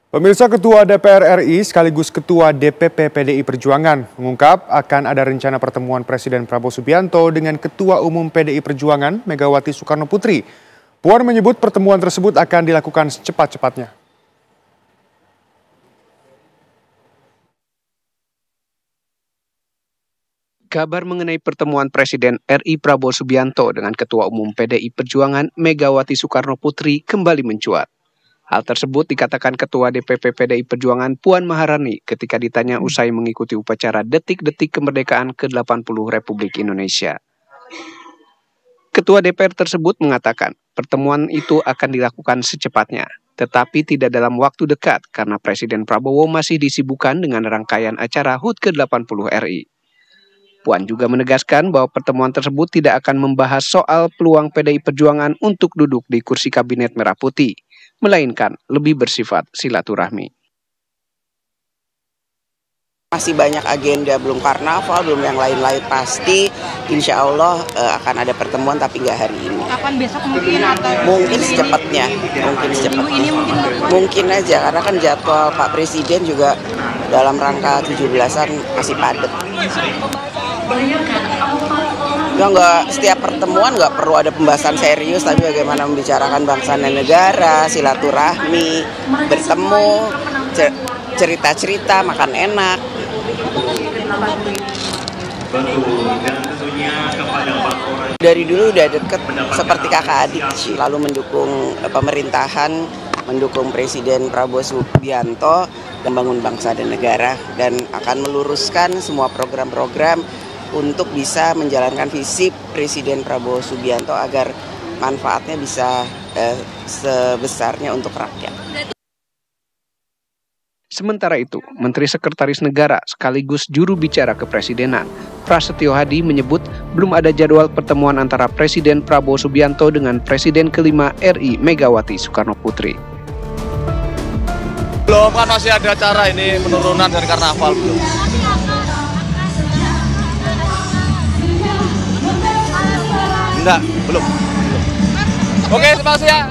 Pemirsa, Ketua DPR RI sekaligus Ketua DPP PDI Perjuangan mengungkap akan ada rencana pertemuan Presiden Prabowo Subianto dengan Ketua Umum PDI Perjuangan Megawati Soekarno Putri. Puan menyebut pertemuan tersebut akan dilakukan secepat-cepatnya. Kabar mengenai pertemuan Presiden RI Prabowo Subianto dengan Ketua Umum PDI Perjuangan Megawati Soekarno Putri kembali mencuat. Hal tersebut dikatakan Ketua DPP PDI Perjuangan Puan Maharani ketika ditanya usai mengikuti upacara detik-detik kemerdekaan ke-80 Republik Indonesia. Ketua DPR tersebut mengatakan pertemuan itu akan dilakukan secepatnya, tetapi tidak dalam waktu dekat karena Presiden Prabowo masih disibukkan dengan rangkaian acara HUT ke-80 RI. Puan juga menegaskan bahwa pertemuan tersebut tidak akan membahas soal peluang PDI Perjuangan untuk duduk di kursi Kabinet Merah Putih, melainkan lebih bersifat silaturahmi. Masih banyak agenda, belum karnaval, belum yang lain-lain, pasti insya Allah akan ada pertemuan tapi nggak hari ini. Kapan besok mungkin atau? Mungkin secepatnya, mungkin aja karena kan jadwal Pak Presiden juga dalam rangka 17-an masih padat. Nggak, setiap pertemuan nggak perlu ada pembahasan serius, tapi bagaimana membicarakan bangsa dan negara, silaturahmi, bertemu, cerita-cerita, makan enak. Dari dulu udah deket seperti kakak adik sih, lalu mendukung pemerintahan, mendukung Presiden Prabowo Subianto dan bangun bangsa dan negara, dan akan meluruskan semua program-program untuk bisa menjalankan visi Presiden Prabowo Subianto agar manfaatnya bisa sebesarnya untuk rakyat. Sementara itu, Menteri Sekretaris Negara sekaligus juru bicara kepresidenan, Prasetyo Hadi menyebut belum ada jadwal pertemuan antara Presiden Prabowo Subianto dengan Presiden kelima RI Megawati Soekarno Putri. Belum, kan masih ada acara ini penurunan dari karnaval belum. Enggak, belum. Oke, terima kasih ya.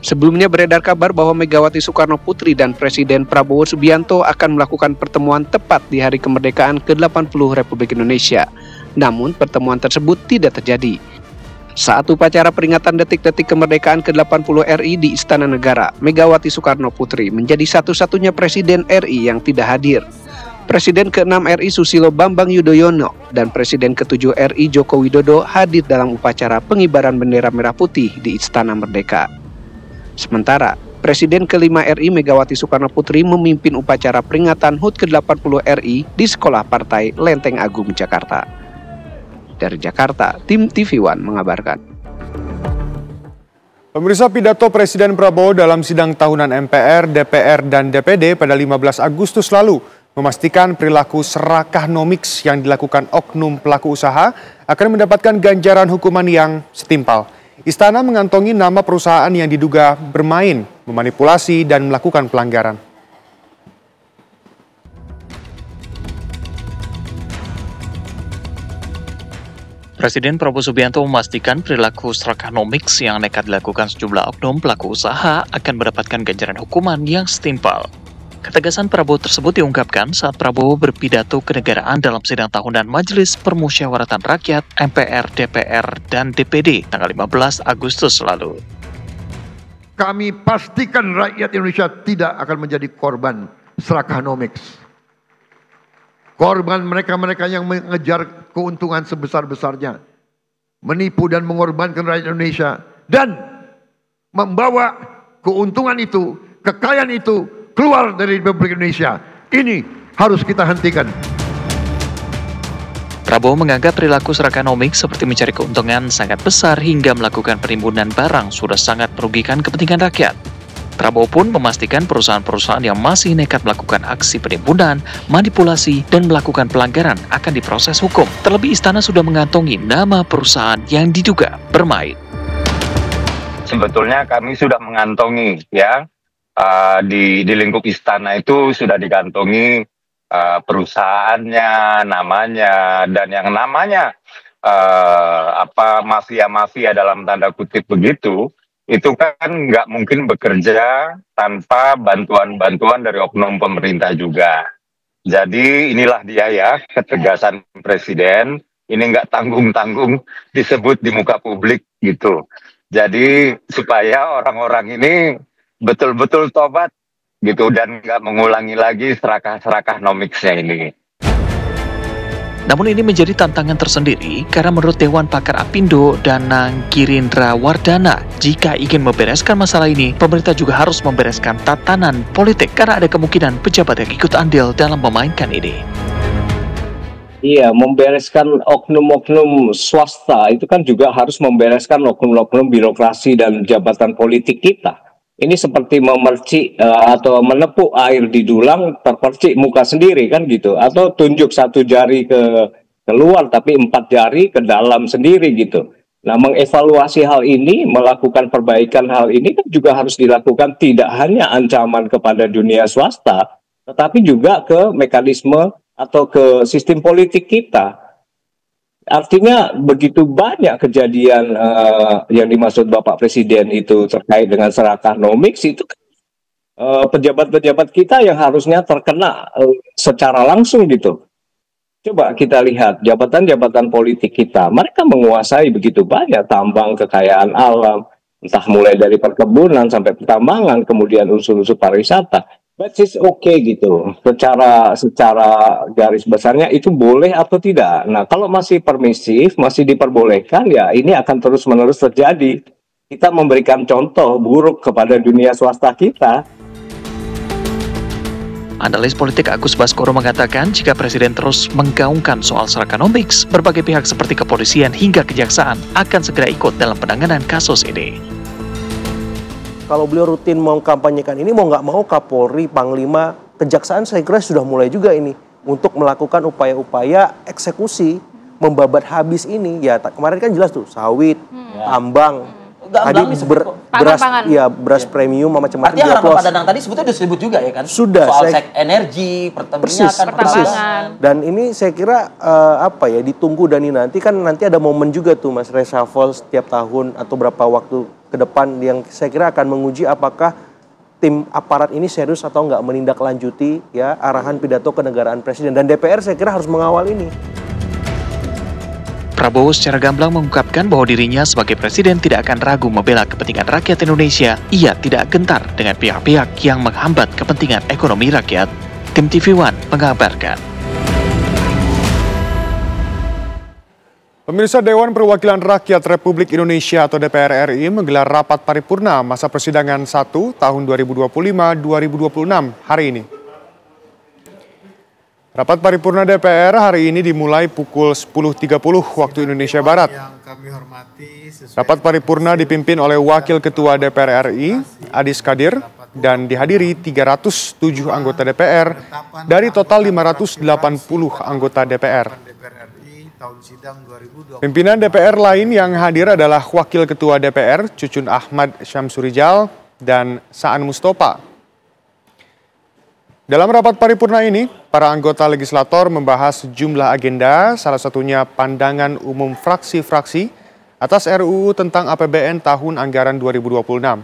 Sebelumnya beredar kabar bahwa Megawati Soekarno Putri dan Presiden Prabowo Subianto akan melakukan pertemuan tepat di Hari Kemerdekaan ke-80 Republik Indonesia. Namun pertemuan tersebut tidak terjadi. Saat upacara peringatan detik-detik kemerdekaan ke-80 RI di Istana Negara, Megawati Soekarno Putri menjadi satu-satunya Presiden RI yang tidak hadir. Presiden ke-6 RI Susilo Bambang Yudhoyono dan Presiden ke-7 RI Joko Widodo hadir dalam upacara pengibaran bendera merah putih di Istana Merdeka. Sementara, Presiden ke-5 RI Megawati Soekarno Putri memimpin upacara peringatan HUT ke-80 RI di Sekolah Partai Lenteng Agung, Jakarta. Dari Jakarta, tim TV One mengabarkan. Pemirsa, pidato Presiden Prabowo dalam sidang tahunan MPR, DPR, dan DPD pada 15 Agustus lalu memastikan perilaku serakah nomiks yang dilakukan oknum pelaku usaha akan mendapatkan ganjaran hukuman yang setimpal. Istana mengantongi nama perusahaan yang diduga bermain, memanipulasi, dan melakukan pelanggaran. Presiden Prabowo Subianto memastikan perilaku serakah nomiks yang nekat dilakukan sejumlah oknum pelaku usaha akan mendapatkan ganjaran hukuman yang setimpal. Ketegasan Prabowo tersebut diungkapkan saat Prabowo berpidato kenegaraan dalam sidang tahunan Majelis Permusyawaratan Rakyat MPR, DPR, dan DPD tanggal 15 Agustus lalu. Kami pastikan rakyat Indonesia tidak akan menjadi korban serakah nomiks. Korban mereka-mereka yang mengejar keuntungan sebesar-besarnya, menipu dan mengorbankan rakyat Indonesia, dan membawa keuntungan itu, kekayaan itu keluar dari Republik Indonesia. Ini harus kita hentikan. Prabowo menganggap perilaku serakah nomiks seperti mencari keuntungan sangat besar hingga melakukan penimbunan barang sudah sangat merugikan kepentingan rakyat. Prabowo pun memastikan perusahaan-perusahaan yang masih nekat melakukan aksi penimbunan, manipulasi, dan melakukan pelanggaran akan diproses hukum. Terlebih Istana sudah mengantongi nama perusahaan yang diduga bermain. Sebetulnya kami sudah mengantongi ya. Di lingkup istana itu sudah dikantongi perusahaannya, namanya, dan yang namanya mafia-mafia dalam tanda kutip begitu itu kan nggak mungkin bekerja tanpa bantuan-bantuan dari oknum pemerintah juga. Jadi inilah dia ya, ketegasan Presiden, ini nggak tanggung-tanggung disebut di muka publik gitu. Jadi supaya orang-orang ini betul-betul tobat gitu dan nggak mengulangi lagi serakah-serakah nomiksnya ini. Namun ini menjadi tantangan tersendiri karena menurut Dewan Pakar Apindo Danang Girindra Wardana, jika ingin membereskan masalah ini, pemerintah juga harus membereskan tatanan politik karena ada kemungkinan pejabat yang ikut andil dalam memainkan ini. Iya, membereskan oknum-oknum swasta itu kan juga harus membereskan oknum-oknum birokrasi dan jabatan politik kita. Ini seperti memercik atau menepuk air di dulang, terpercik muka sendiri kan gitu. Atau tunjuk satu jari ke keluar tapi 4 jari ke dalam sendiri gitu. Nah, mengevaluasi hal ini, melakukan perbaikan hal ini kan juga harus dilakukan tidak hanya ancaman kepada dunia swasta, tetapi juga ke mekanisme atau ke sistem politik kita. Artinya begitu banyak kejadian yang dimaksud Bapak Presiden itu terkait dengan serakah nomiks itu pejabat-pejabat kita yang harusnya terkena secara langsung gitu. Coba kita lihat jabatan-jabatan politik kita, mereka menguasai begitu banyak tambang, kekayaan alam, entah mulai dari perkebunan sampai pertambangan, kemudian unsur-unsur pariwisata. But it's okay gitu. Secara garis besarnya itu boleh atau tidak. Nah, kalau masih permisif, masih diperbolehkan, ya ini akan terus-menerus terjadi. Kita memberikan contoh buruk kepada dunia swasta kita. Analis politik Agus Baskoro mengatakan jika Presiden terus menggaungkan soal serakanomiks, berbagai pihak seperti kepolisian hingga kejaksaan akan segera ikut dalam penanganan kasus ini. Kalau beliau rutin mengkampanyekan ini, mau nggak mau Kapolri, Panglima, Kejaksaan saya kira sudah mulai juga ini untuk melakukan upaya-upaya eksekusi, membabat habis ini. Ya kemarin kan jelas tuh sawit, tambang, tadi beras premium, macam-macam. Artinya harapan Pak Danang tadi sebetulnya disebut juga ya kan? Sudah. Soal energi, pertambangan. Dan ini saya kira ditunggu dan nanti kan nanti ada momen juga tuh Mas, reshuffle setiap tahun atau berapa waktu ke depan yang saya kira akan menguji apakah tim aparat ini serius atau enggak menindaklanjuti ya arahan pidato kenegaraan Presiden, dan DPR saya kira harus mengawal ini. Prabowo secara gamblang mengungkapkan bahwa dirinya sebagai presiden tidak akan ragu membela kepentingan rakyat Indonesia. Ia tidak gentar dengan pihak-pihak yang menghambat kepentingan ekonomi rakyat. Tim TV One mengabarkan. Pemirsa, Dewan Perwakilan Rakyat Republik Indonesia atau DPR RI menggelar rapat paripurna masa persidangan 1 tahun 2025-2026 hari ini. Rapat paripurna DPR hari ini dimulai pukul 10.30 waktu Indonesia Barat. Rapat paripurna dipimpin oleh Wakil Ketua DPR RI, Adis Kadir, dan dihadiri 307 anggota DPR dari total 580 anggota DPR. Pimpinan DPR lain yang hadir adalah Wakil Ketua DPR Cucun Ahmad Syamsurijal dan Saan Mustopa. Dalam rapat paripurna ini, para anggota legislator membahas sejumlah agenda, salah satunya pandangan umum fraksi-fraksi atas RUU tentang APBN tahun anggaran 2026.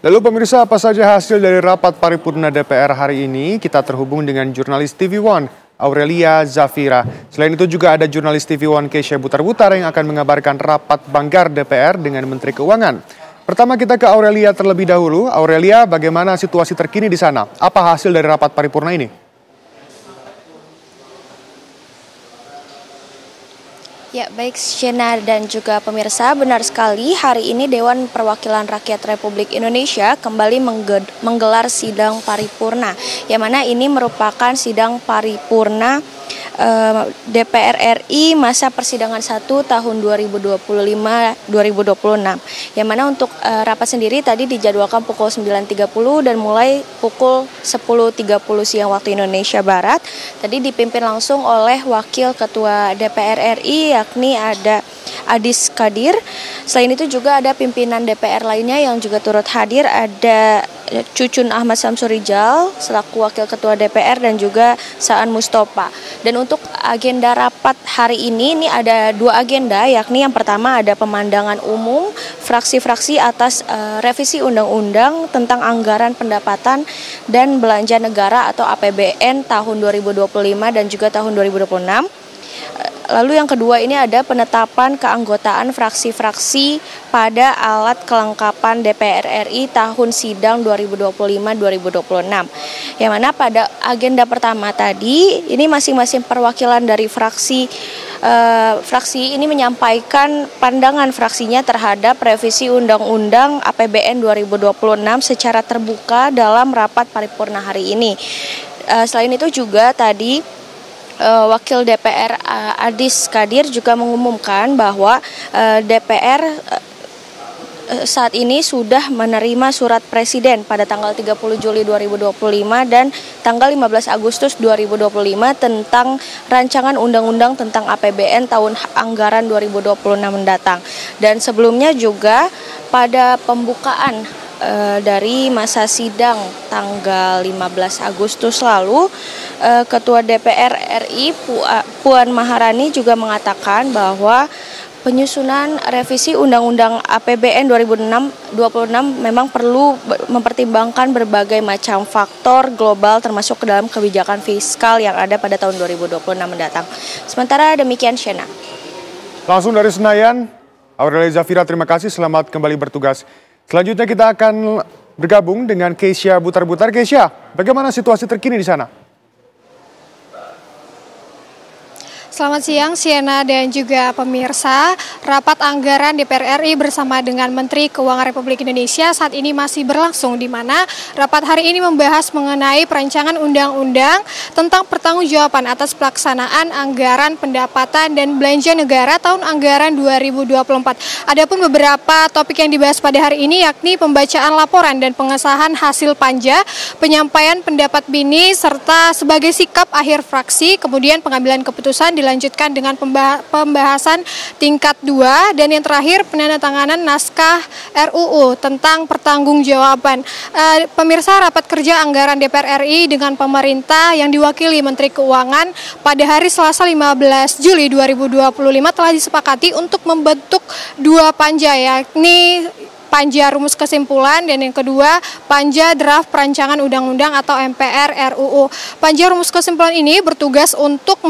Lalu pemirsa, apa saja hasil dari rapat paripurna DPR hari ini? Kita terhubung dengan jurnalis TV One, Aurelia Zafira. Selain itu juga ada jurnalis TV One Keisha Butar-Butar yang akan mengabarkan rapat banggar DPR dengan Menteri Keuangan. Pertama kita ke Aurelia terlebih dahulu. Aurelia, bagaimana situasi terkini di sana? Apa hasil dari rapat paripurna ini? Ya, baik Shena dan juga pemirsa, benar sekali hari ini Dewan Perwakilan Rakyat Republik Indonesia kembali menggelar sidang paripurna, yang mana ini merupakan sidang paripurna DPR RI masa persidangan 1 tahun 2025-2026. Yang mana untuk rapat sendiri tadi dijadwalkan pukul 9.30 dan mulai pukul 10.30 siang waktu Indonesia Barat. Tadi dipimpin langsung oleh Wakil Ketua DPR RI yakni ada Adis Kadir. Selain itu juga ada pimpinan DPR lainnya yang juga turut hadir, ada Cucun Ahmad Samsurijal selaku Wakil Ketua DPR dan juga Saan Mustafa. Dan untuk agenda rapat hari ini ada 2 agenda, yakni yang pertama ada pemandangan umum fraksi-fraksi atas revisi undang-undang tentang anggaran pendapatan dan belanja negara atau APBN tahun 2025 dan juga tahun 2026. Lalu yang kedua ini ada penetapan keanggotaan fraksi-fraksi pada alat kelengkapan DPR RI tahun sidang 2025-2026. Yang mana pada agenda pertama tadi ini masing-masing perwakilan dari fraksi ini menyampaikan pandangan fraksinya terhadap revisi Undang-Undang APBN 2026 secara terbuka dalam rapat paripurna hari ini. Selain itu juga tadi Wakil DPR Adis Kadir juga mengumumkan bahwa DPR saat ini sudah menerima surat Presiden pada tanggal 30 Juli 2025 dan tanggal 15 Agustus 2025 tentang rancangan undang-undang tentang APBN tahun anggaran 2026 mendatang. Dan sebelumnya juga pada pembukaan dari masa sidang tanggal 15 Agustus lalu, Ketua DPR RI Puan Maharani juga mengatakan bahwa penyusunan revisi Undang-Undang APBN 2026 memang perlu mempertimbangkan berbagai macam faktor global termasuk ke dalam kebijakan fiskal yang ada pada tahun 2026 mendatang. Sementara demikian, Shena. Langsung dari Senayan, Aurelia Zafira, terima kasih, selamat kembali bertugas. Selanjutnya kita akan bergabung dengan Keisha Butar-Butar. Keisha, bagaimana situasi terkini di sana? Selamat siang, Siena dan juga pemirsa. Rapat anggaran DPR RI bersama dengan Menteri Keuangan Republik Indonesia saat ini masih berlangsung, di mana rapat hari ini membahas mengenai perancangan undang-undang tentang pertanggungjawaban atas pelaksanaan anggaran pendapatan dan belanja negara tahun anggaran 2024. Adapun beberapa topik yang dibahas pada hari ini yakni pembacaan laporan dan pengesahan hasil panja, penyampaian pendapat BINI, serta sebagai sikap akhir fraksi, kemudian pengambilan keputusan dilanjutkan dengan pembahasan tingkat 2, dan yang terakhir penandatanganan naskah RUU tentang pertanggungjawaban. Pemirsa, rapat kerja anggaran DPR RI dengan pemerintah yang diwakili Menteri Keuangan pada hari Selasa 15 Juli 2025 telah disepakati untuk membentuk 2 panja, yakni Panja Rumus Kesimpulan dan yang kedua Panja Draft Perancangan Undang-Undang atau MPR RUU. Panja Rumus Kesimpulan ini bertugas untuk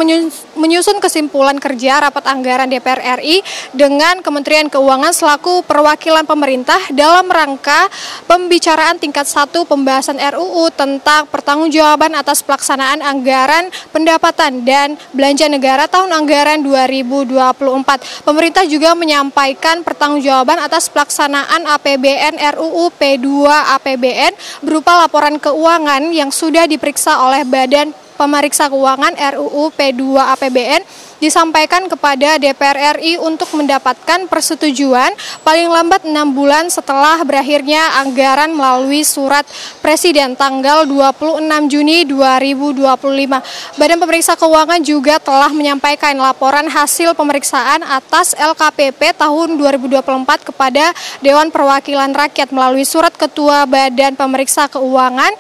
menyusun kesimpulan kerja rapat anggaran DPR RI dengan Kementerian Keuangan selaku perwakilan pemerintah dalam rangka pembicaraan tingkat 1 pembahasan RUU tentang pertanggungjawaban atas pelaksanaan anggaran pendapatan dan belanja negara tahun anggaran 2024. Pemerintah juga menyampaikan pertanggungjawaban atas pelaksanaan APBN RUU P2 APBN berupa laporan keuangan yang sudah diperiksa oleh Badan Pemeriksa Keuangan RUU P2 APBN disampaikan kepada DPR RI untuk mendapatkan persetujuan paling lambat 6 bulan setelah berakhirnya anggaran melalui surat Presiden tanggal 26 Juni 2025. Badan Pemeriksa Keuangan juga telah menyampaikan laporan hasil pemeriksaan atas LKPP tahun 2024 kepada Dewan Perwakilan Rakyat melalui surat Ketua Badan Pemeriksa Keuangan,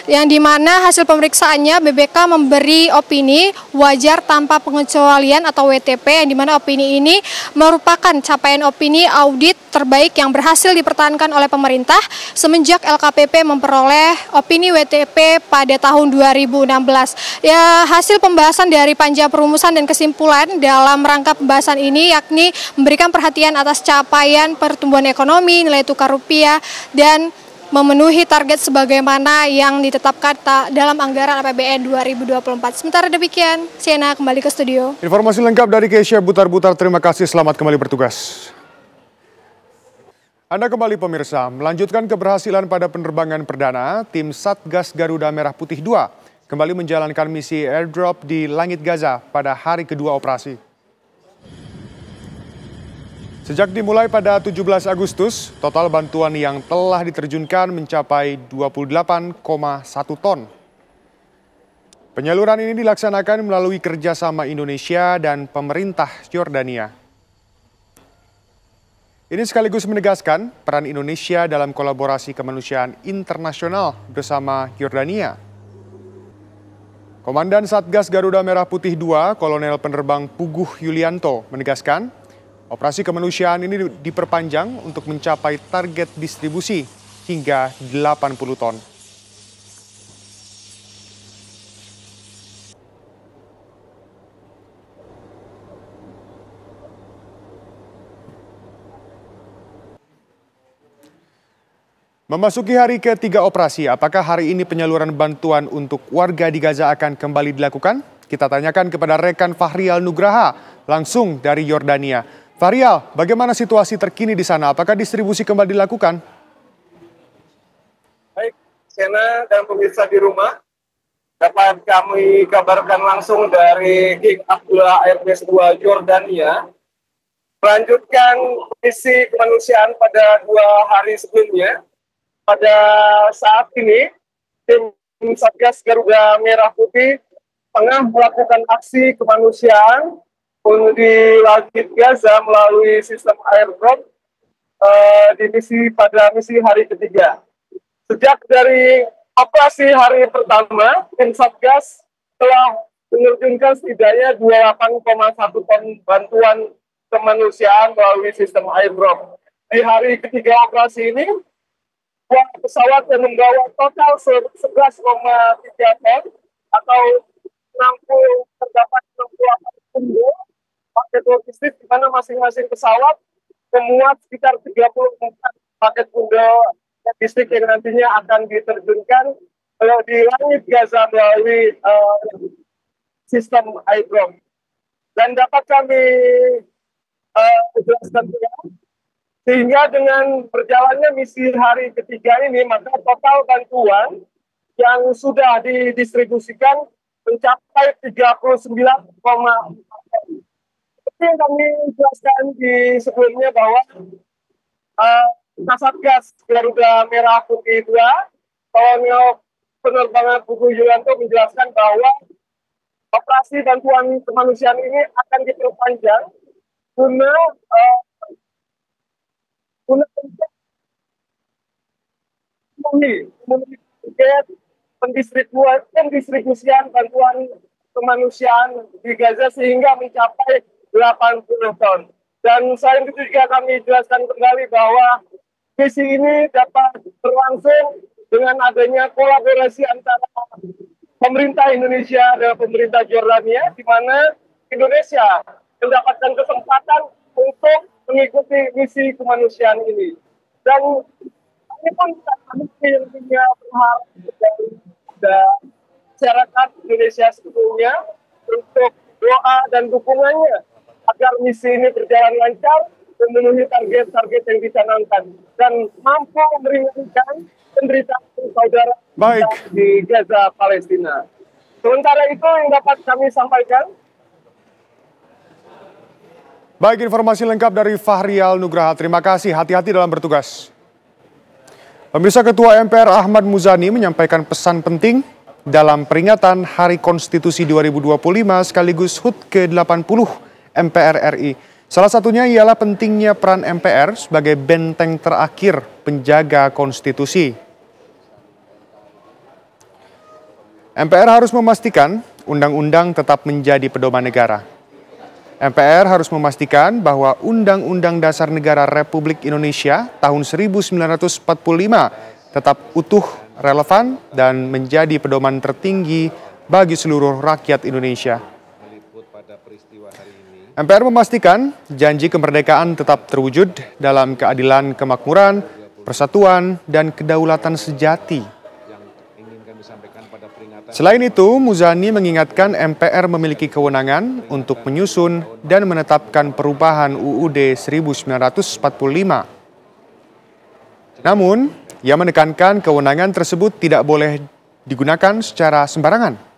yang dimana hasil pemeriksaannya BPK memberi opini wajar tanpa pengecualian atau WTP, yang dimana opini ini merupakan capaian opini audit terbaik yang berhasil dipertahankan oleh pemerintah semenjak LKPP memperoleh opini WTP pada tahun 2016. Ya, hasil pembahasan dari Panja Perumusan dan Kesimpulan dalam rangka pembahasan ini yakni memberikan perhatian atas capaian pertumbuhan ekonomi, nilai tukar rupiah, dan memenuhi target sebagaimana yang ditetapkan dalam anggaran APBN 2024. Sementara demikian, Siena kembali ke studio. Informasi lengkap dari Keisha Butar-Butar, terima kasih, selamat kembali bertugas. Anda kembali pemirsa, melanjutkan keberhasilan pada penerbangan perdana, tim Satgas Garuda Merah Putih 2 kembali menjalankan misi airdrop di langit Gaza pada hari kedua operasi. Sejak dimulai pada 17 Agustus, total bantuan yang telah diterjunkan mencapai 28,1 ton. Penyaluran ini dilaksanakan melalui kerjasama Indonesia dan pemerintah Yordania. Ini sekaligus menegaskan peran Indonesia dalam kolaborasi kemanusiaan internasional bersama Yordania. Komandan Satgas Garuda Merah Putih II, Kolonel Penerbang Puguh Yulianto menegaskan, operasi kemanusiaan ini diperpanjang untuk mencapai target distribusi hingga 80 ton. Memasuki hari ketiga operasi, apakah hari ini penyaluran bantuan untuk warga di Gaza akan kembali dilakukan? Kita tanyakan kepada rekan Fahrial Nugraha, langsung dari Yordania. Fahrial, bagaimana situasi terkini di sana? Apakah distribusi kembali dilakukan? Baik, Sena dan pemirsa di rumah, dapat kami kabarkan langsung dari King Abdullah Airbase 2 Yordania, melanjutkan misi kemanusiaan pada 2 hari sebelumnya. Pada saat ini, tim Satgas Garuda Merah Putih tengah melakukan aksi kemanusiaan di langit Gaza melalui sistem airdrop pada misi hari ketiga. Sejak dari operasi hari pertama, tim Satgas telah menerjunkan setidaknya 28,1 ton bantuan kemanusiaan melalui sistem airdrop. Di hari ketiga operasi ini, pesawat yang membawa total 11,3 ton atau terdapat 68 bundel paket logistik, di mana masing-masing pesawat memuat sekitar 34 paket bundel logistik yang nantinya akan diterjunkan di langit Gaza melalui sistem airdrop. Dan dapat kami jelaskan juga, sehingga dengan berjalannya misi hari ketiga ini, maka total bantuan yang sudah didistribusikan mencapai 39,4 ton. Seperti yang kami jelaskan di sebelumnya bahwa Satgas Garuda Merah Putih II, Kolonel Penerbangan Puguh Yulianto menjelaskan bahwa operasi bantuan kemanusiaan ini akan diperpanjang guna pendistribusian bantuan kemanusiaan di Gaza sehingga mencapai 80 ton. Dan selain itu juga kami jelaskan kembali bahwa misi ini dapat berlangsung dengan adanya kolaborasi antara pemerintah Indonesia dan pemerintah Yordania, di mana Indonesia mendapatkan kesempatan untuk mengikuti misi kemanusiaan ini. Dan ini pun yang punya berharap dari masyarakat Indonesia sebetulnya untuk doa dan dukungannya agar misi ini berjalan lancar dan memenuhi target-target yang dicanangkan dan mampu meringankan penderitaan saudara di Gaza, Palestina. Sementara itu yang dapat kami sampaikan. Baik, informasi lengkap dari Fahrial Nugraha. Terima kasih, hati-hati dalam bertugas. Pemirsa, Ketua MPR Ahmad Muzani menyampaikan pesan penting dalam peringatan Hari Konstitusi 2025 sekaligus HUT ke-80 MPR RI. Salah satunya ialah pentingnya peran MPR sebagai benteng terakhir penjaga konstitusi. MPR harus memastikan undang-undang tetap menjadi pedoman negara. MPR harus memastikan bahwa Undang-Undang Dasar Negara Republik Indonesia tahun 1945 tetap utuh, relevan, dan menjadi pedoman tertinggi bagi seluruh rakyat Indonesia. MPR memastikan janji kemerdekaan tetap terwujud dalam keadilan, kemakmuran, persatuan, dan kedaulatan sejati. Selain itu, Muzani mengingatkan MPR memiliki kewenangan untuk menyusun dan menetapkan perubahan UUD 1945. Namun, ia menekankan kewenangan tersebut tidak boleh digunakan secara sembarangan.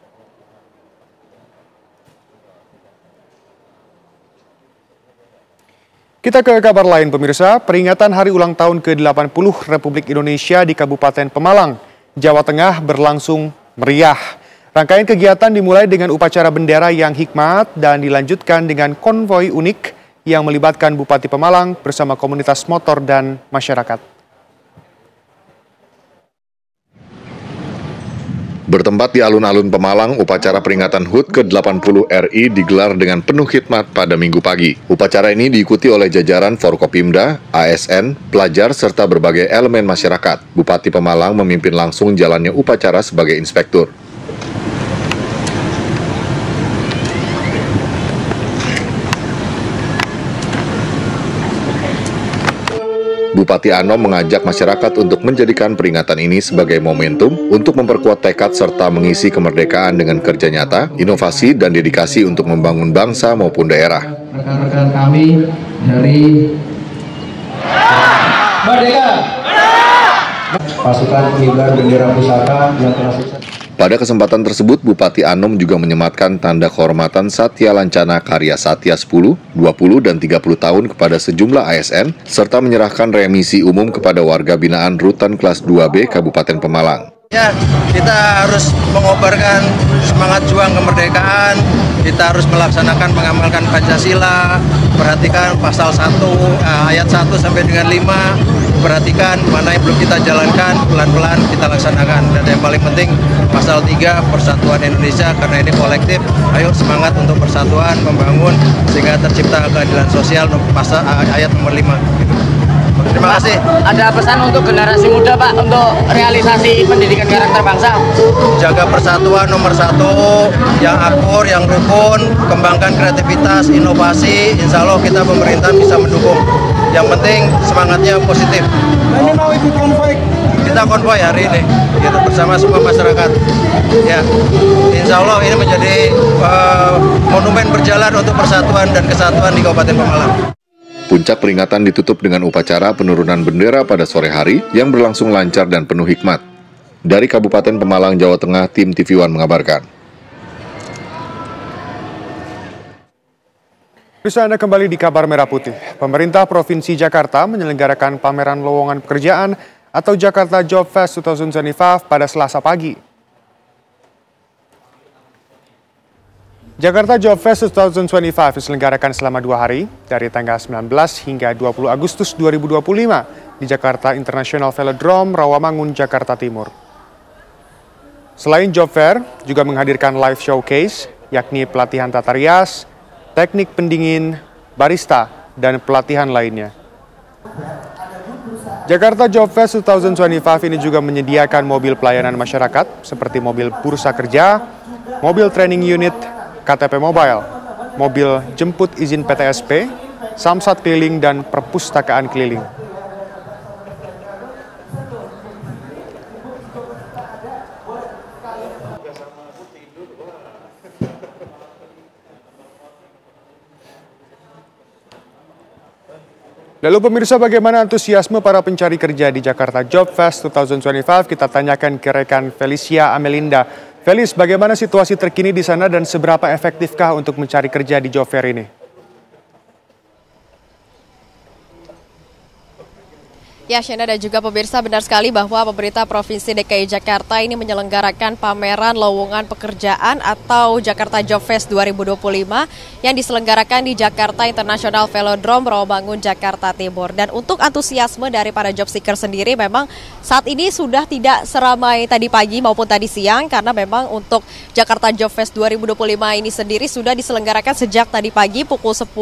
Kita ke kabar lain pemirsa, peringatan hari ulang tahun ke-80 Republik Indonesia di Kabupaten Pemalang, Jawa Tengah berlangsung meriah. Rangkaian kegiatan dimulai dengan upacara bendera yang hikmat dan dilanjutkan dengan konvoi unik yang melibatkan Bupati Pemalang bersama komunitas motor dan masyarakat. Bertempat di alun-alun Pemalang, upacara peringatan HUT ke-80 RI digelar dengan penuh khidmat pada Minggu pagi. Upacara ini diikuti oleh jajaran Forkopimda, ASN, pelajar, serta berbagai elemen masyarakat. Bupati Pemalang memimpin langsung jalannya upacara sebagai inspektur. Bupati Anom mengajak masyarakat untuk menjadikan peringatan ini sebagai momentum untuk memperkuat tekad serta mengisi kemerdekaan dengan kerja nyata, inovasi, dan dedikasi untuk membangun bangsa maupun daerah. Rekan-rekan kami dari Merdeka! Pasukan pengibar bendera pusaka yang telah sukses. Pada kesempatan tersebut, Bupati Anom juga menyematkan tanda kehormatan Satya Lancana Karya Satya 10, 20, dan 30 tahun kepada sejumlah ASN, serta menyerahkan remisi umum kepada warga binaan Rutan Kelas 2B Kabupaten Pemalang. Ya, kita harus mengobarkan semangat juang kemerdekaan, kita harus melaksanakan mengamalkan Pancasila, perhatikan pasal 1, ayat 1 sampai dengan 5, perhatikan mana yang belum kita jalankan, pelan-pelan kita laksanakan. Dan yang paling penting pasal 3, persatuan Indonesia, karena ini kolektif, ayo semangat untuk persatuan, membangun, sehingga tercipta keadilan sosial, pasal ayat nomor 5. Terima kasih. Ada pesan untuk generasi muda, Pak, untuk realisasi pendidikan karakter bangsa? Jaga persatuan nomor 1, yang akur, yang rukun, kembangkan kreativitas, inovasi, insya Allah kita pemerintah bisa mendukung. Yang penting semangatnya positif. Ini mau ikut konvoi? Kita konvoi hari ini, gitu, bersama semua masyarakat. Ya, insya Allah ini menjadi monumen berjalan untuk persatuan dan kesatuan di Kabupaten Pemalang. Puncak peringatan ditutup dengan upacara penurunan bendera pada sore hari yang berlangsung lancar dan penuh hikmat. Dari Kabupaten Pemalang, Jawa Tengah, tim TV One mengabarkan. Bisa Anda kembali di Kabar Merah Putih. Pemerintah Provinsi Jakarta menyelenggarakan pameran lowongan pekerjaan atau Jakarta Job Fest 2025 pada Selasa pagi. Jakarta Job Fest 2025 diselenggarakan selama 2 hari, dari tanggal 19 hingga 20 Agustus 2025 di Jakarta International Velodrome, Rawamangun, Jakarta Timur. Selain Job Fair, juga menghadirkan live showcase, yakni pelatihan tata rias, teknik pendingin, barista, dan pelatihan lainnya. Jakarta Job Fest 2025 ini juga menyediakan mobil pelayanan masyarakat seperti mobil bursa kerja, mobil training unit, KTP Mobile, mobil jemput izin PTSP, samsat keliling, dan perpustakaan keliling. Lalu pemirsa, bagaimana antusiasme para pencari kerja di Jakarta Job Fest 2025? Kita tanyakan ke rekan Felicia Amelinda. Felis, bagaimana situasi terkini di sana dan seberapa efektifkah untuk mencari kerja di Job Fair ini? Ya, Shena dan juga pemirsa, benar sekali bahwa pemerintah Provinsi DKI Jakarta ini menyelenggarakan pameran lowongan pekerjaan atau Jakarta Job Fest 2025 yang diselenggarakan di Jakarta International Velodrome, Rawamangun, Jakarta Timur. Dan untuk antusiasme dari para job seeker sendiri memang saat ini sudah tidak seramai tadi pagi maupun tadi siang, karena memang untuk Jakarta Job Fest 2025 ini sendiri sudah diselenggarakan sejak tadi pagi pukul 10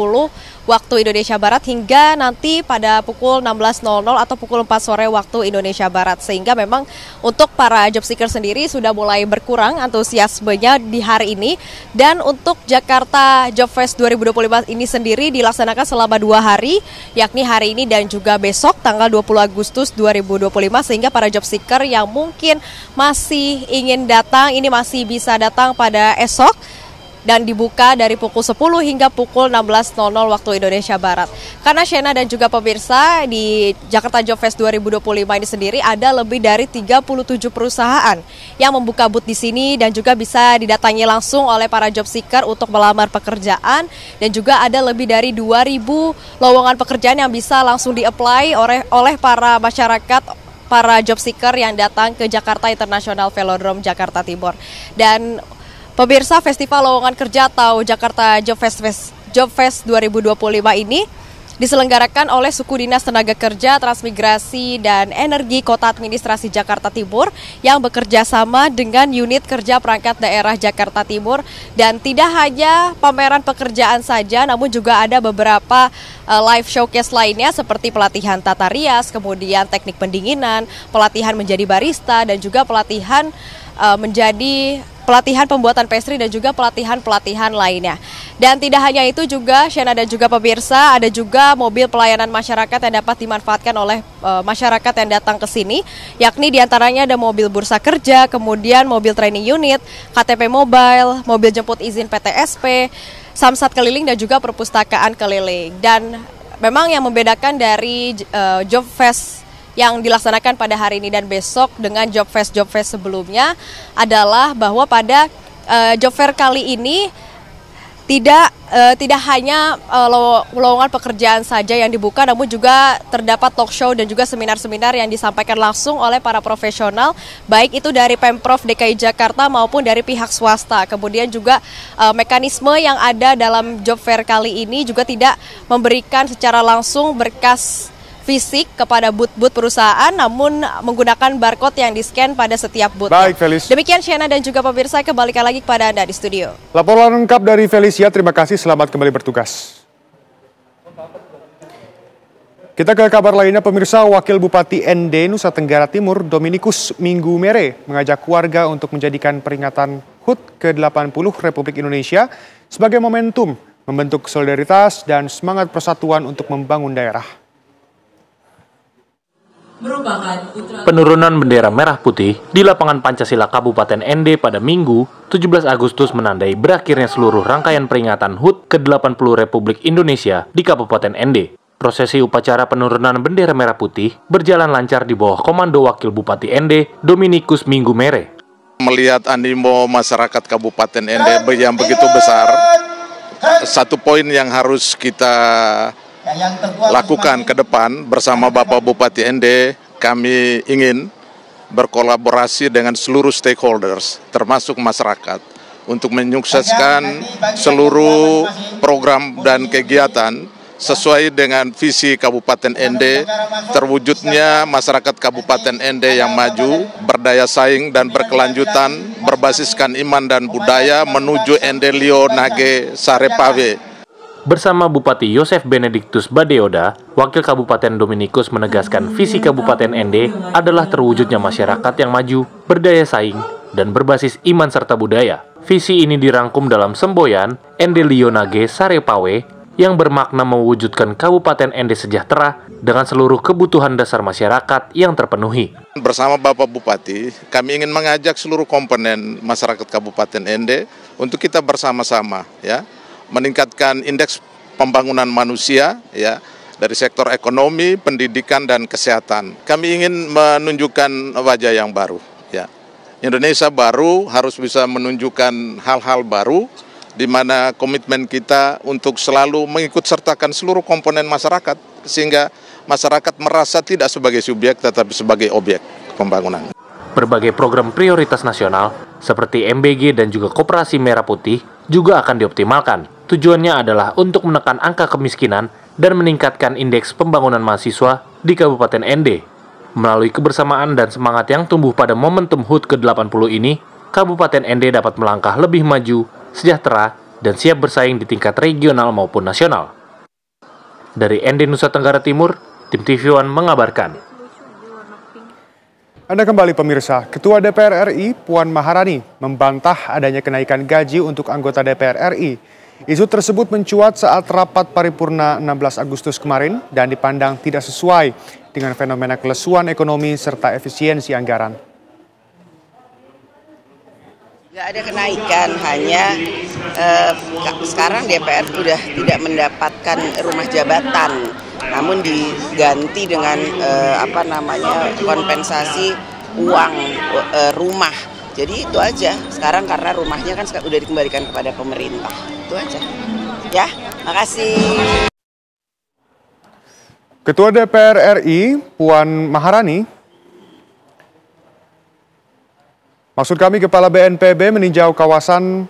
waktu Indonesia Barat hingga nanti pada pukul 16.00 atau pukul 4 sore waktu Indonesia Barat. Sehingga memang untuk para job seeker sendiri sudah mulai berkurang antusiasmenya di hari ini. Dan untuk Jakarta Job Fest 2025 ini sendiri dilaksanakan selama 2 hari, yakni hari ini dan juga besok tanggal 20 Agustus 2025. Sehingga para job seeker yang mungkin masih ingin datang, ini masih bisa datang pada esok dan dibuka dari pukul 10 hingga pukul 16.00 waktu Indonesia Barat. Karena Shena dan juga pemirsa, di Jakarta Job Fest 2025 ini sendiri ada lebih dari 37 perusahaan yang membuka booth di sini dan juga bisa didatangi langsung oleh para job seeker untuk melamar pekerjaan, dan juga ada lebih dari 2.000 lowongan pekerjaan yang bisa langsung di-apply oleh para masyarakat, para job seeker yang datang ke Jakarta International Velodrome Jakarta Timur. Dan pemirsa, Festival Lowongan Kerja atau Jakarta Job Fest 2025 ini diselenggarakan oleh Suku Dinas Tenaga Kerja, Transmigrasi, dan Energi Kota Administrasi Jakarta Timur yang bekerja sama dengan Unit Kerja Perangkat Daerah Jakarta Timur. Dan tidak hanya pameran pekerjaan saja, namun juga ada beberapa live showcase lainnya seperti pelatihan tata rias, kemudian teknik pendinginan, pelatihan menjadi barista, dan juga pelatihan pembuatan pastry dan juga pelatihan lainnya. Dan tidak hanya itu juga, Shena dan juga pemirsa, ada juga mobil pelayanan masyarakat yang dapat dimanfaatkan oleh masyarakat yang datang ke sini, yakni diantaranya ada mobil bursa kerja, kemudian mobil training unit, KTP mobile, mobil jemput izin PTSP, samsat keliling, dan juga perpustakaan keliling. Dan memang yang membedakan dari Job Fest yang dilaksanakan pada hari ini dan besok dengan Job Fest sebelumnya adalah bahwa pada Job Fair kali ini tidak hanya lowongan pekerjaan saja yang dibuka, namun juga terdapat talk show dan juga seminar-seminar yang disampaikan langsung oleh para profesional, baik itu dari Pemprov DKI Jakarta maupun dari pihak swasta. Kemudian juga mekanisme yang ada dalam Job Fair kali ini juga tidak memberikan secara langsung berkas fisik kepada booth-booth perusahaan, namun menggunakan barcode yang di-scan pada setiap booth. Baik, Felis. Demikian Shena dan juga pemirsa, kembalikan lagi kepada Anda di studio. Laporan lengkap dari Felicia, terima kasih, selamat kembali bertugas. Kita ke kabar lainnya, pemirsa. Wakil Bupati ND Nusa Tenggara Timur, Dominikus Minggu Mere, mengajak warga untuk menjadikan peringatan HUT ke-80 Republik Indonesia sebagai momentum membentuk solidaritas dan semangat persatuan untuk membangun daerah. Penurunan bendera merah putih di lapangan Pancasila Kabupaten ND pada Minggu 17 Agustus menandai berakhirnya seluruh rangkaian peringatan HUT ke-80 Republik Indonesia di Kabupaten ND. Prosesi upacara penurunan bendera merah putih berjalan lancar di bawah komando Wakil Bupati ND Dominikus Minggu Mere. Melihat animo masyarakat Kabupaten ND yang begitu besar, satu poin yang harus kita lakukan ke depan bersama Bapak Bupati ND, kami ingin berkolaborasi dengan seluruh stakeholders, termasuk masyarakat, untuk menyukseskan seluruh program dan kegiatan sesuai dengan visi Kabupaten ND, terwujudnya masyarakat Kabupaten ND yang maju, berdaya saing dan berkelanjutan, berbasiskan iman dan budaya menuju ND Lio Nage Sarepawe. Bersama Bupati Yosef Benediktus Badeoda, Wakil Kabupaten Dominikus menegaskan visi Kabupaten ND adalah terwujudnya masyarakat yang maju, berdaya saing, dan berbasis iman serta budaya. Visi ini dirangkum dalam semboyan ND Lio Nage Sarepawe yang bermakna mewujudkan Kabupaten ND sejahtera dengan seluruh kebutuhan dasar masyarakat yang terpenuhi. Bersama Bapak Bupati, kami ingin mengajak seluruh komponen masyarakat Kabupaten ND untuk kita bersama-sama meningkatkan indeks pembangunan manusia dari sektor ekonomi, pendidikan, dan kesehatan. Kami ingin menunjukkan wajah yang baru. Indonesia baru harus bisa menunjukkan hal-hal baru, di mana komitmen kita untuk selalu mengikut sertakan seluruh komponen masyarakat, sehingga masyarakat merasa tidak sebagai subjek tetapi sebagai objek pembangunan. Berbagai program prioritas nasional seperti MBG dan juga Koperasi Merah Putih juga akan dioptimalkan. Tujuannya adalah untuk menekan angka kemiskinan dan meningkatkan indeks pembangunan mahasiswa di Kabupaten ND. Melalui kebersamaan dan semangat yang tumbuh pada momentum HUT ke-80 ini, Kabupaten ND dapat melangkah lebih maju, sejahtera, dan siap bersaing di tingkat regional maupun nasional. Dari ND Nusa Tenggara Timur, tim TV One mengabarkan. Anda kembali pemirsa, Ketua DPR RI Puan Maharani membantah adanya kenaikan gaji untuk anggota DPR RI. Isu tersebut mencuat saat rapat paripurna 16 Agustus kemarin dan dipandang tidak sesuai dengan fenomena kelesuan ekonomi serta efisiensi anggaran. Nggak ada kenaikan, hanya sekarang DPR sudah tidak mendapatkan rumah jabatan, namun diganti dengan kompensasi uang rumah. Jadi itu aja. Sekarang karena rumahnya kan sudah dikembalikan kepada pemerintah. Itu aja. Ya, makasih. Ketua DPR RI, Puan Maharani, Kepala BNPB meninjau kawasan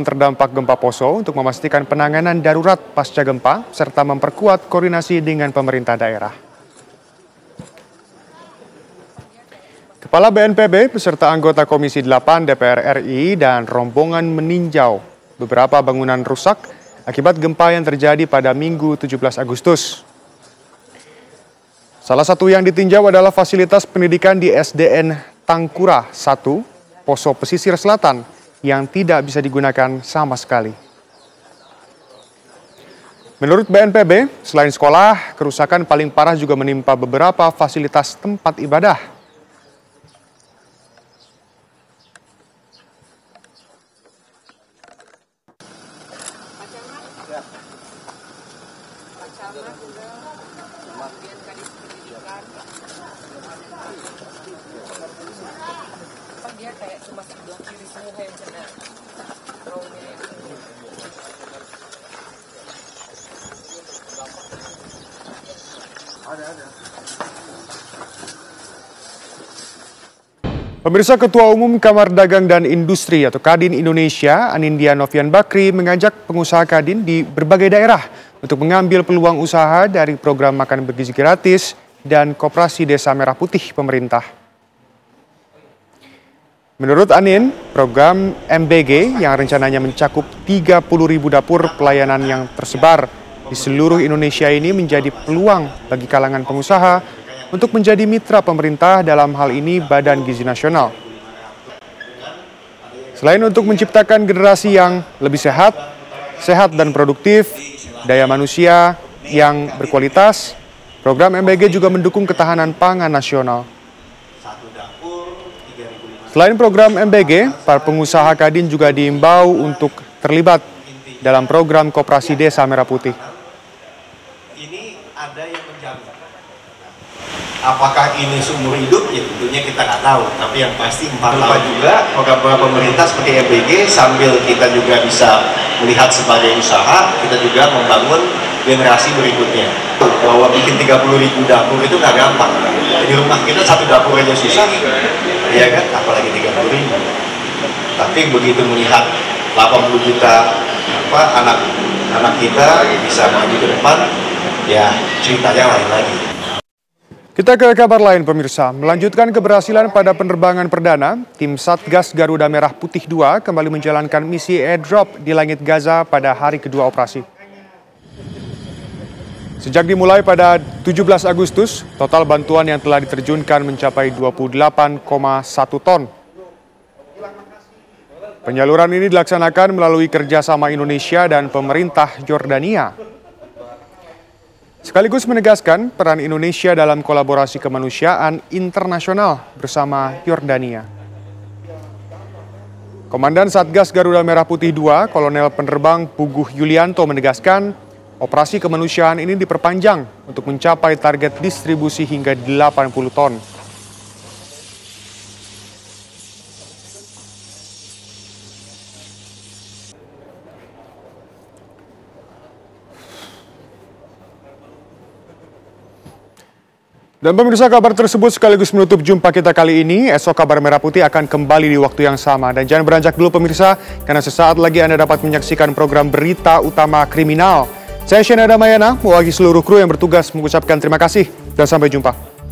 terdampak gempa Poso untuk memastikan penanganan darurat pasca gempa serta memperkuat koordinasi dengan pemerintah daerah. Kepala BNPB beserta anggota Komisi 8 DPR RI dan rombongan meninjau beberapa bangunan rusak akibat gempa yang terjadi pada Minggu 17 Agustus. Salah satu yang ditinjau adalah fasilitas pendidikan di SDN Tangkura 1, Poso Pesisir Selatan, yang tidak bisa digunakan sama sekali. Menurut BNPB, selain sekolah, kerusakan paling parah juga menimpa beberapa fasilitas tempat ibadah. Pemirsa, Ketua Umum Kamar Dagang dan Industri atau Kadin Indonesia, Anindya Novian Bakri, mengajak pengusaha Kadin di berbagai daerah untuk mengambil peluang usaha dari program makan bergizi gratis dan Koperasi Desa Merah Putih pemerintah. Menurut Anin, program MBG yang rencananya mencakup 30.000 dapur pelayanan yang tersebar di seluruh Indonesia ini menjadi peluang bagi kalangan pengusaha untuk menjadi mitra pemerintah, dalam hal ini Badan Gizi Nasional. Selain untuk menciptakan generasi yang lebih sehat dan produktif, daya manusia yang berkualitas, program MBG juga mendukung ketahanan pangan nasional. Selain program MBG, para pengusaha Kadin juga diimbau untuk terlibat dalam program Koperasi Desa Merah Putih. Ini ada yang menjamin. Apakah ini seumur hidup? Ya tentunya kita nggak tahu. Tapi yang pasti 4 tahun juga program-program pemerintah seperti MBG, sambil kita juga bisa melihat sebagai usaha, kita juga membangun generasi berikutnya. Bahwa bikin 30.000 dapur itu nggak gampang. Di rumah kita satu dapur aja susah, ya kan? Apalagi 30.000. Tapi begitu melihat 80 juta anak kita bisa maju ke depan, ya ceritanya lain lagi. Kita ke kabar lain, pemirsa. Melanjutkan keberhasilan pada penerbangan perdana, tim Satgas Garuda Merah Putih 2 kembali menjalankan misi airdrop di langit Gaza pada hari kedua operasi. Sejak dimulai pada 17 Agustus, total bantuan yang telah diterjunkan mencapai 28,1 ton. Penyaluran ini dilaksanakan melalui kerjasama Indonesia dan pemerintah Yordania. Sekaligus menegaskan peran Indonesia dalam kolaborasi kemanusiaan internasional bersama Yordania. Komandan Satgas Garuda Merah Putih 2, Kolonel Penerbang Puguh Yulianto menegaskan, operasi kemanusiaan ini diperpanjang untuk mencapai target distribusi hingga 80 ton. Dan pemirsa, kabar tersebut sekaligus menutup jumpa kita kali ini. Esok Kabar Merah Putih akan kembali di waktu yang sama. Dan jangan beranjak dulu pemirsa, karena sesaat lagi Anda dapat menyaksikan program Berita Utama Kriminal. Saya Shena Damayana, mewakili seluruh kru yang bertugas mengucapkan terima kasih dan sampai jumpa.